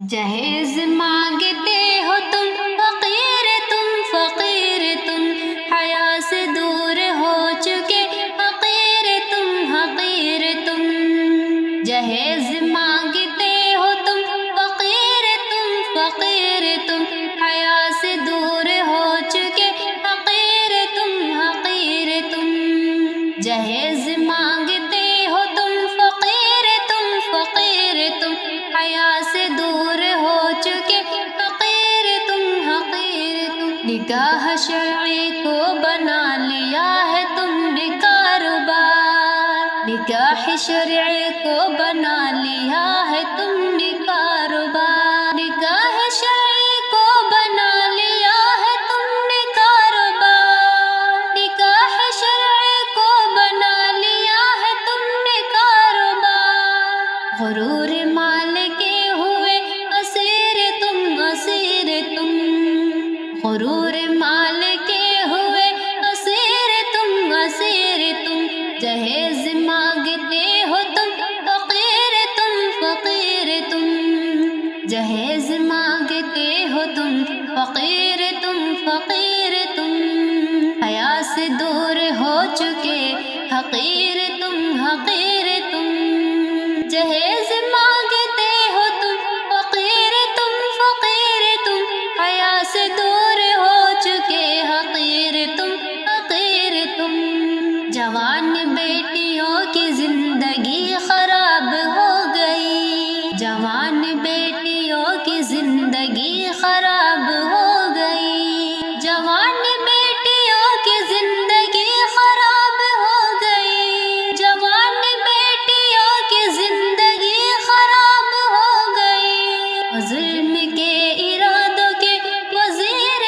جہیز مانگتے ہو تم فقیر تم حیا سے دور ہو چکے حقیر تم جہیز مانگتے ہو تم فقیر تم حیا سے دور ہو چکے حقیر تم جہیز مانگتے ہو تم فقیر تم حیا سے دور ہو چکے حقیر تم نکاح شرعی کو بنا لیا ہے تم نے کاروبار نکاح شرعی کو بنا لیا ہے تم نے کاروبار نکاح شرعی کو بنا لیا ہے تم نے کاروبار نکاح شرعی کو بنا لیا ہے تم نے کاروبار غرور مال کے ہوئے اسیر تم غرور مال کے ہوئے اسیر تم جہیز مانگتے ہو تم فقیر تم جہیز مانگتے ہو تم فقیر تم حیا سے دور ہو چکے حقیر تم جہیز مانگتے ہو تم فقیر تم حیا سے دور ہو چکے حقیر تم جوان بیٹیوں کی زندگی خراب ہو گئی جوان بیٹیوں کی زندگی خراب ہو گئی جوان بیٹیوں کی زندگی خراب ہو گئی جوان بیٹیوں کی زندگی خراب ہو گئی ظلم کے ارادوں کے وزیر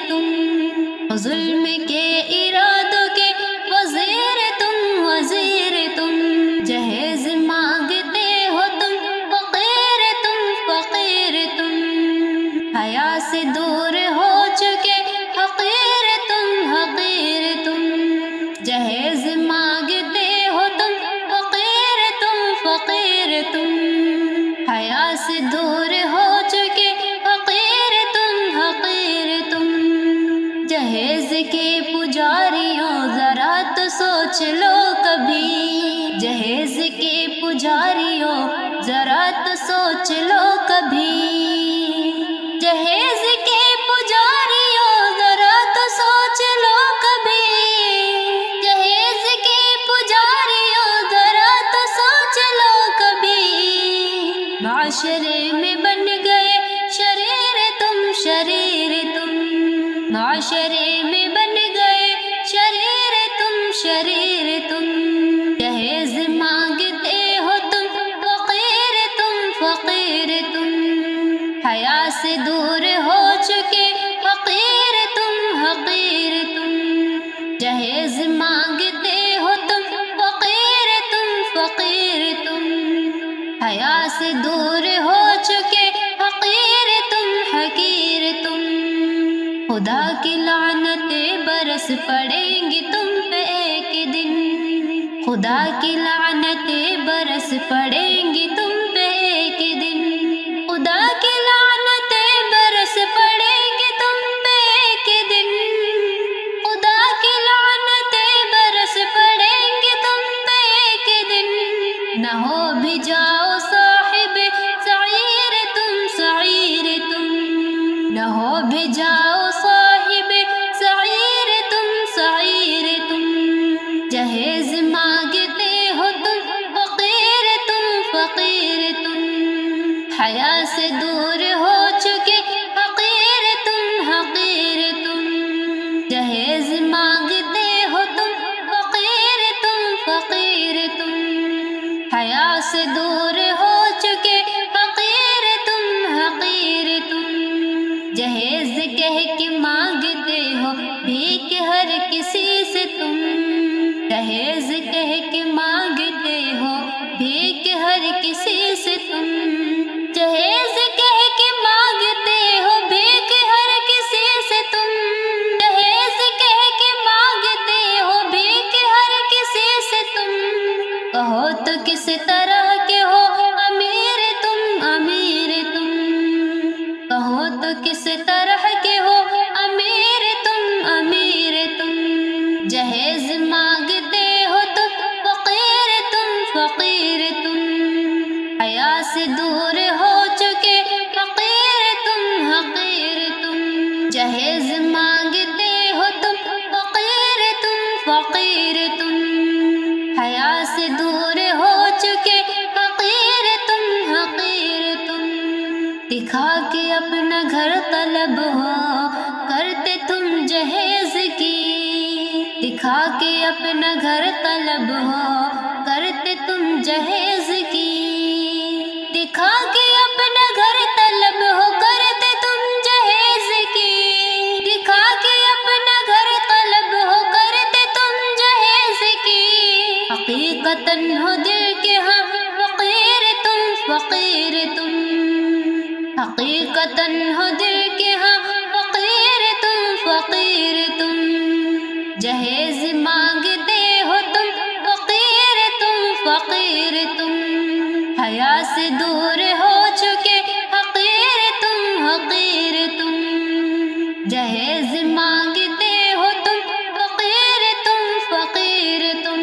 تم ظلم کے ارادوں کے وزیر تم جہیز مانگتے ہو تم فقیر تم حیا سے دور ہو چکے حقیر تم جہیز مانگتے ہو تم فقیر تم حیا سے دور ہو چکے حقیر تم جہیز کے پجاریوں ذرا تو سوچ لو کبھی جہیز کے پجاریوں ذرا تو سوچ لو کبھی جہیز کے پجاریوں ذرا تو سوچ لو کبھی جہیز کے پجاریوں ذرا تو سوچ لو کبھی معاشرے میں بن گئے شریر تم معاشرے میں بن گئے شریر تم جہیز مانگتے ہو تم فقیر تم حیا سے دور ہو چکے حقیر تم جہیز مانگتے ہو تم فقیر تم حیا سے دور ہو چکے حقیر تم خدا کی لعنتیں برس پڑیں گی تم پہ ایک دن خدا کی لعنتیں برس پڑیں گی تم پہ ایک دن خدا کی لعنتیں برس پڑیں گی تم پہ ایک دن خدا کی لعنتیں برس پڑیں گی تم پہ ایک دن نہ ہو بھی جاؤ صاحب سعیر تم نہ ہو بھی جاؤ صاحب سعیر تم جہیز مانگتے ہو تم فقیر تم حیا سے دور ہو چکے حقیر تم جہیز مانگتے ہو تم فقیر تم حیا سے دور ہو چکے حقیر تم جہیز کہہ کے مانگتے ہو بھیک ہر کسی سے تم جہیز کہہ کے مانگتے ہو بھیک ہر کسی سے تم جہیز کہہ کے سے دور ہو چکے فقیر تم حقیر تم جہیز مانگتے ہو تم فقیر تم حیا سے دور ہو چکے فقیر تم حقیر تم دکھا کے اپنا گھر طلب ہو کرتے تم جہیز کی دکھا کے اپنا گھر طلب ہو کرتے تم جہیز کی دکھا کے اپنا گھر طلب ہو کرتے تم جہیز کی دکھا کے اپنا گھر طلب ہو کرتے تم جہیز کی حقیقتاً ہو دل کے ہاں فقیر تم حقیقتاً ہو دل کے ہاں فقیر تم جہیز مانگتے ہو تم فقیر تم حیا سے دور ہو چکے حقیر تم جہیز مانگتے ہو تم فقیر تم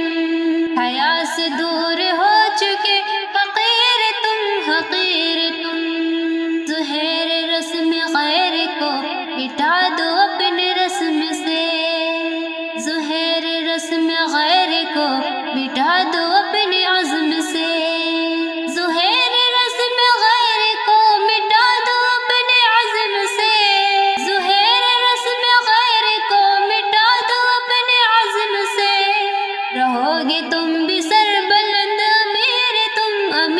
حیا سے دور ہو چکے فقیر تم حقیر تم ظہیر رسم غیر کو مٹا دو اپنے رسم سے ظہیر رسم غیر کو مٹا دو اپنے عزم سے ظہیر رسم غیر کو مٹا دو اپنے عزم سے ظہیر رسم غیر کو مٹا دو اپنے عزم سے رہو گے تم بھی سربلند امیر تم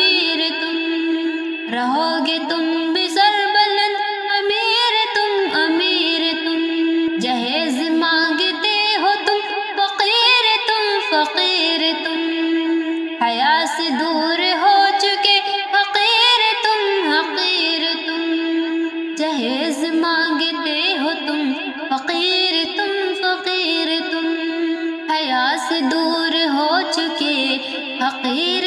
رہو گے تم بھی سربلند امیر تم جہیز مانگتے ہو تم فقیر تم حیا سے دور ہو چکے حقیر تم جہیز مانگتے ہو تم فقیر تم حیا سے دور ہو چکے حقیر